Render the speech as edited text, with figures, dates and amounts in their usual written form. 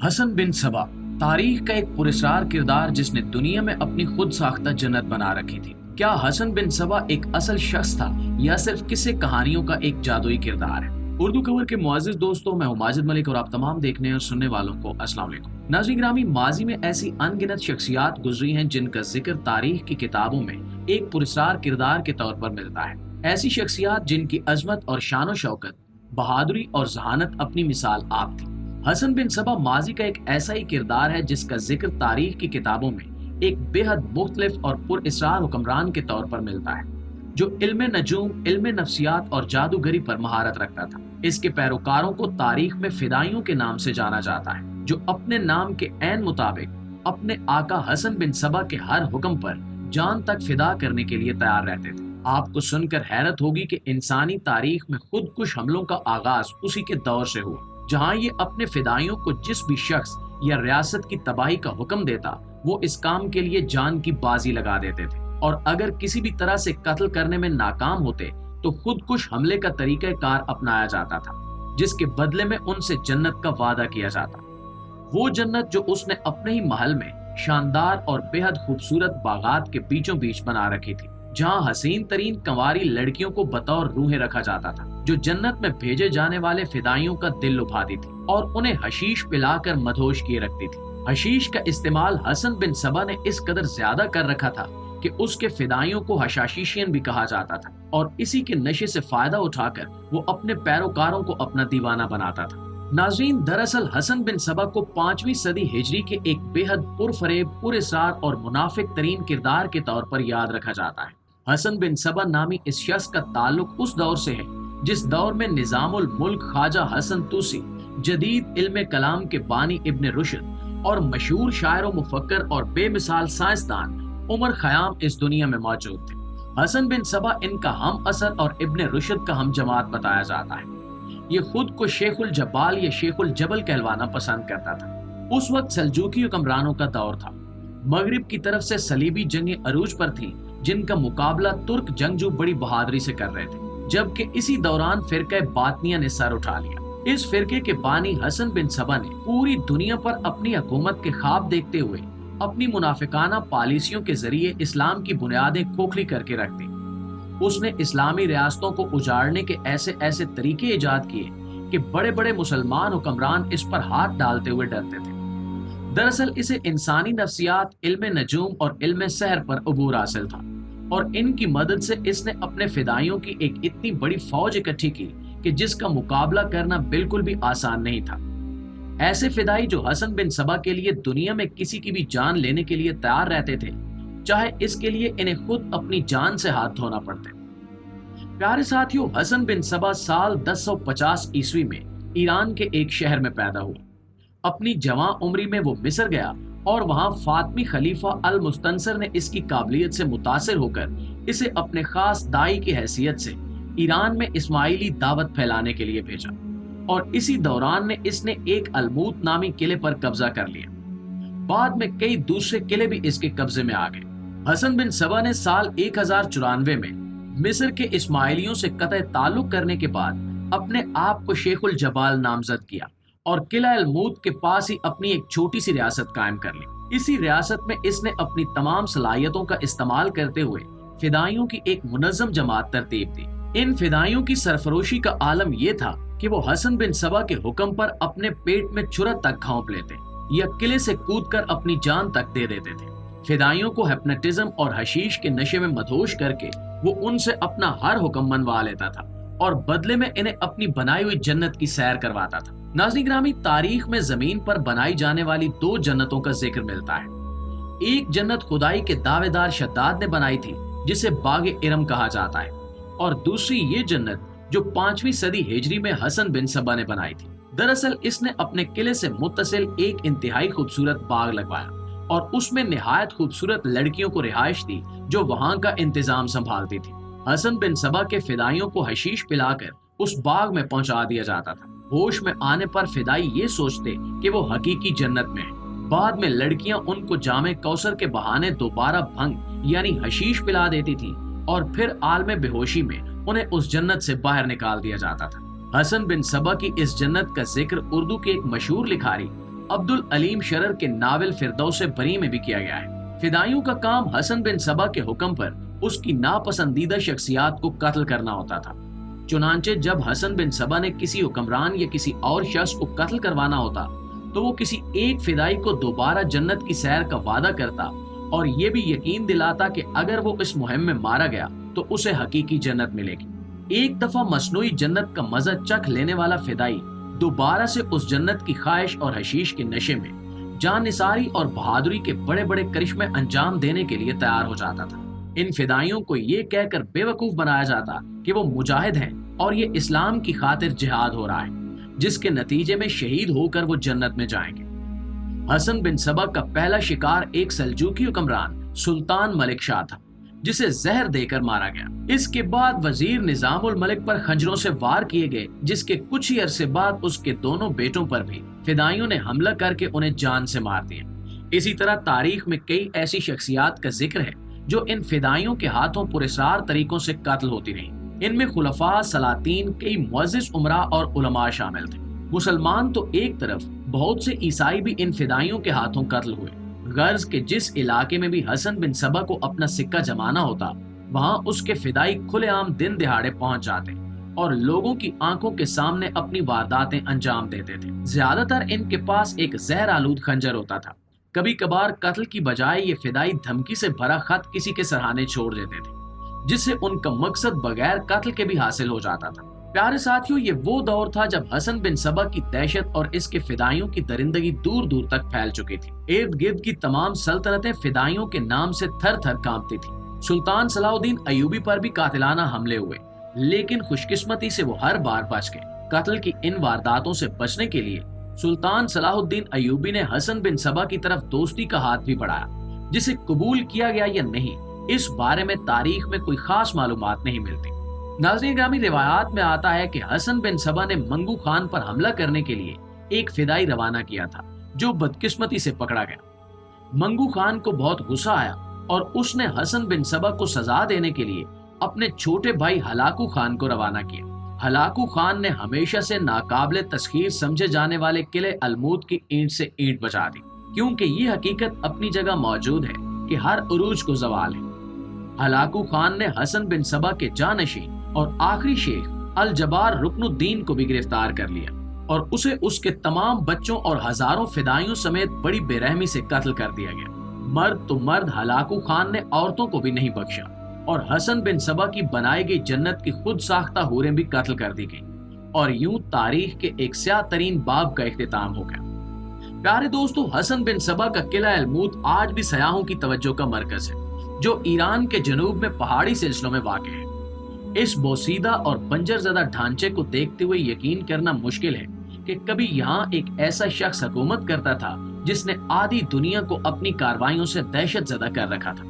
हसन बिन सबा तारीख का एक पुरस्कार किरदार जिसने दुनिया में अपनी खुद साख्ता जन्नत बना रखी थी। क्या हसन बिन सबा एक असल शख्स था या सिर्फ किस्से कहानियों का एक जादुई किरदार है? उर्दू कवर के मुअज़्ज़िज़ दोस्तों, मैं हूं माजिद मलिक और आप तमाम देखने और सुनने वालों को अस्सलाम वालेकुम। नाज़रीन गिरामी, माजी में ऐसी अनगिनत शख्सियात गुजरी हैं जिनका जिक्र तारीख की किताबों में एक पुरस्कार किरदार के तौर पर मिलता है। ऐसी शख्सियात जिनकी अजमत और शान शौकत, बहादुरी और जहानत अपनी मिसाल आप थी। हसन बिन सबा माजी का एक ऐसा ही किरदार है जिसका जिक्र तारीख की किताबों में एक बेहद मुख्तलिफ और पुरअसरार हुक्मरान के तौर पर मिलता है, जो इल्म नजूम, इल्म नफ्सियात और जादूगरी पर महारत रखता था। इसके पैरोकारों को तारीख में फिदाइयों के नाम से जाना जाता है, जो अपने नाम के ऐन मुताबिक अपने आका हसन बिन सबा के हर हुक्म पर जान तक फिदा करने के लिए तैयार रहते थे। आपको सुनकर हैरत होगी कि इंसानी तारीख में खुदकुश हमलों का आगाज उसी के दौर से हुआ, जहां ये अपने फिदाइयों को जिस भी शख्स या रियासत की तबाही का हुक्म देता, वो इस काम के लिए जान की बाजी लगा देते थे, और अगर किसी भी तरह से कत्ल करने में नाकाम होते तो खुदकुश हमले का तरीक़ाकार अपनाया जाता था, जिसके बदले में उनसे जन्नत का वादा किया जाता। वो जन्नत जो उसने अपने ही महल में शानदार और बेहद खूबसूरत बागात के बीचों बीच बना रखी थी, जहां हसीन तरीन कंवारी लड़कियों को बतौर रूहें रखा जाता था, जो जन्नत में भेजे जाने वाले फिदाइयों का दिल लुभाती थी और उन्हें हशीश पिलाकर मदहोश किए रखती थी। हशीश का इस्तेमाल हसन बिन सबा ने इस कदर ज्यादा कर रखा था कि उसके फिदाइयों को हशाशिशियन भी कहा जाता था, और इसी के नशे से फायदा उठाकर वो अपने पैरोकारों को अपना दीवाना बनाता था। नाज़रीन, दरअसल हसन बिन सबा को 5वीं सदी हिजरी के एक बेहद पुरफरेब, पुरअसरार और मुनाफिक तरीन किरदार के तौर पर याद रखा जाता है। हसन बिन सबा नामी इस शख्स का ताल्लुक उस दौर से है जिस दौर में निजामुल मुल्क ख्वाजा हसन तूसी, जदीद इल्म कलाम के बानी इब्न रुशद और मशहूर शायर व मुफक्कर और बेमिसाल साइंसदान उमर खयाम इस दुनिया में मौजूद थे। हसन बिन सबा इनका हम असर और इब्न रुशद का हम जमात बताया जाता है। ये खुद को शेखुल जब्बाल या शेखुल जबल कहलवाना पसंद करता था। उस वक्त सल्जूकी हुक्मरानों का दौर था। मगरिब की तरफ से सलीबी जंगें अरूज पर थीं, जिनका मुकाबला तुर्क जंगजू बड़ी बहादुरी से कर रहे थे, जबकि इसी दौरान फिरके बातनिया ने सर उठा लिया। इस फिरके के बानी हसन बिन सबा ने पूरी दुनिया पर अपनी हुकूमत के ख्वाब देखते हुए अपनी मुनाफिकाना पॉलिसियों के जरिए इस्लाम की बुनियादें खोखली करके रख दी। उसने इस्लामी रियासतों को उजाड़ने के ऐसे ऐसे तरीके इजाद किए कि बड़े बड़े मुसलमान हुक्मरान इस पर हाथ डालते हुए डरते थे। दरअसल इसे इंसानी नफ्सियात, इल्म नजूम और इल्म सहर पर अबूर हासिल था, और इनकी मदद से इसने अपने फिदाइयों की एक इतनी बड़ी फौज इकट्ठी की कि जिसका मुकाबला करना बिल्कुल भी आसान नहीं था। ऐसे फिदाई जो हसन बिन सबा के लिए दुनिया में किसी की भी जान लेने के लिए तैयार रहते थे, चाहे इसके लिए इन्हें खुद अपनी जान से हाथ धोना पड़ते। प्यारे साथियों, हसन बिन सबा साल 1050 ईस्वी में ईरान के एक शहर में पैदा हुआ। अपनी जवां उम्री में वो मिस्र गया और वहां फातमी खलीफा अल मुस्तनसर ने इसकी काबिलियत से मुतासिर होकर इसे अपने खास दाई की हैसियत से ईरान में इस्माइली दावत फैलाने के लिए भेजा, और इसी दौरान में इसने एक अलमूत नामी किले पर कब्जा कर लिया। बाद में कई दूसरे किले भी इसके कब्जे में आ गए। हसन बिन सबा ने साल 1094 में मिस्र के इस्माइलियों से कतई ताल्लुक करने के बाद अपने आप को शेखुल जबाल नामजद किया और किला अलमूत के पास ही अपनी एक छोटी सी रियासत कायम कर ली। इसी रियासत में इसने अपनी तमाम सलाहियतों का इस्तेमाल करते हुए फिदाइयों की एक मुनज़्ज़म जमात तरतीब दी। इन फिदाइयों की सरफरोशी का आलम यह था कि वो हसन बिन सबा के हुक्म पर अपने पेट में चुरत तक घोंप लेते या किले से कूदकर अपनी जान तक दे देते थे। फिदाइयों को हिप्नोटिज्म और हशीश के नशे में मदहोश करके वो उनसे अपना हर हुक्म मनवा लेता था और बदले में इन्हें अपनी बनाई हुई जन्नत की सैर करवाता था। नाज़रीन गिरामी, तारीख में जमीन पर बनाई जाने वाली 2 जन्नतों का जिक्र मिलता है। एक जन्नत खुदाई के दावेदार शद्दाद ने बनाई थी, जिसे बागे इरम कहा जाता है, और दूसरी ये जन्नत जो 5वीं सदी हिजरी में हसन बिन सबा ने बनाई थी। दरअसल इसने अपने किले से मुत्तसिल एक इंतहाई खूबसूरत बाग लगवाया और उसमें निहायत खूबसूरत लड़कियों को रिहाइश दी जो वहां का इंतजाम संभालती थी। हसन बिन सबा के फिदाइयों को हशीश पिलाकर उस बाग में पहुंचा दिया जाता था। होश में आने पर फिदाई ये सोचते कि वो हकीकी जन्नत में है। बाद में लड़कियां उनको जामे कौसर के बहाने दोबारा भंग यानी हशीश पिला देती थी, और फिर आलमे बेहोशी में उन्हें उस जन्नत से बाहर निकाल दिया जाता था। हसन बिन सबा की इस जन्नत का जिक्र उर्दू के एक मशहूर लिखारी अब्दुल अलीम शरर के नावल फिरदौस बरी में भी किया गया है। फिदाइयों का काम हसन बिन सबा के हुक्म पर उसकी नापसंदीदा शख्सियात को कत्ल करना होता था। चुनांचे जब हसन बिन सबा ने किसी हुक्मरान या किसी और शख्स को कत्ल करवाना होता तो वो किसी एक फिदाई को दोबारा जन्नत की सैर का वादा करता और ये भी यकीन दिलाता कि अगर वो इस मुहिम में मारा गया तो उसे हकीकी जन्नत मिलेगी। एक दफा मसनूई जन्नत का मजा चख लेने वाला फिदाई दोबारा से उस जन्नत की ख्वाहिश और हशीश के नशे में जानिसारी और बहादुरी के बड़े बड़े करिश्मे अंजाम देने के लिए तैयार हो जाता था। इन फिदाइयों को ये कहकर बेवकूफ बनाया जाता कि वो मुजाहिद हैं और ये इस्लाम की खातिर जिहाद हो रहा है, जिसके नतीजे में शहीद होकर वो जन्नत में जाएंगे। हसन बिन सबा का पहला शिकार एक सल्जूकी हुक्मरान सुल्तान मलिक शाह था, जिसे जहर देकर मारा गया। इसके बाद वजीर निजामुल मलिक पर खंजरों से वार किए गए, जिसके कुछ ही अरसे बाद उसके दोनों बेटों पर भी फिदाइयों ने हमला करके उन्हें जान से मार दिया। इसी तरह तारीख में कई ऐसी शख्सियात का जिक्र है जो इन फिदाइयों के हाथों पुरस्कार तरीकों से कत्ल होती रही। इनमें खुलफा, सलातीन, कई मुअज़्ज़िज़ उमरा और उलमा शामिल थे। मुसलमान तो एक तरफ, बहुत से ईसाई भी इन फिदाइयों के हाथों कत्ल हुए। गर्ज के जिस इलाके में भी हसन बिन सबा को अपना सिक्का जमाना होता, वहां उसके फिदाई खुलेआम दिन दिहाड़े पहुंच जाते और लोगों की आंखों के सामने अपनी वारदातें अंजाम देते थे। ज्यादातर इनके पास एक जहर आलूद खंजर होता था। कभी कभार कत्ल की बजाय ये फिदाई धमकी से भरा खत किसी के सरहाने छोड़ देते थे, जिससे उनका मकसद बगैर कत्ल के भी हासिल हो जाता था। प्यारे साथियों, ये वो दौर था जब हसन बिन सबा की दहशत और इसके फिदाइयों की दरिंदगी दूर दूर तक फैल चुकी थी। इर्द गिर्द की तमाम सल्तनतें फिदाइयों के नाम से थर थर कांपती थी। सुल्तान सलाहुद्दीन अयूबी पर भी कातिलाना हमले हुए, लेकिन खुशकिस्मती से वो हर बार बच गए। कत्ल की इन वारदातों से बचने के लिए सुल्तान सलाहुद्दीन अयूबी ने हसन बिन सबा की तरफ दोस्ती का हाथ भी बढ़ाया, जिसे कबूल किया गया या नहीं, इस बारे में तारीख में कोई खास मालूमात नहीं मिलती। नाज़रीन ग्रामी, रिवायात में आता है कि हसन बिन सबा ने मंगू खान पर हमला करने के लिए एक फिदाई रवाना किया था, जो बदकिस्मती से पकड़ा गया। मंगू खान को बहुत गुस्सा आया और उसने हसन बिन सबा को सजा देने के लिए अपने छोटे भाई हलाकू खान को रवाना किया। हलाकू खान ने हमेशा से नाकाबिले तस्खीर समझे जाने वाले किले अलमूद की ईंट से ईंट बचा दी, क्योंकि ये हकीकत अपनी जगह मौजूद है कि हर उरूज को जवाल है। हलाकू खान ने हसन बिन सबा के जानशी और आखिरी शेख अल जबार रुकनुद्दीन को भी गिरफ्तार कर लिया और उसे उसके तमाम बच्चों और हजारों फिदाइयों समेत बड़ी बेरहमी से कत्ल कर दिया गया। मर्द तो मर्द, हलाकू खान ने औरतों को भी नहीं बख्शा और हसन बिन सबा की बनाई गई जन्नत की खुद साख्ता हूरें भी कत्ल कर दी गई और यूं तारीख के एक स्याह तरीन बाब का इख्तिताम हो गया। प्यारे दोस्तों, हसन बिन सबा का किला अलमूद आज भी सयाहों की तवज्जो का मरकज है, जो ईरान के जनूब में पहाड़ी सिलसिलों में वाक़ है। इस बोसीदा और बंजरज़दा ढांचे को देखते हुए यकीन करना मुश्किल है कि कभी यहाँ एक ऐसा शख्स हुकूमत करता था जिसने आधी दुनिया को अपनी कार्रवाइयों से दहशत ज़दा कर रखा था।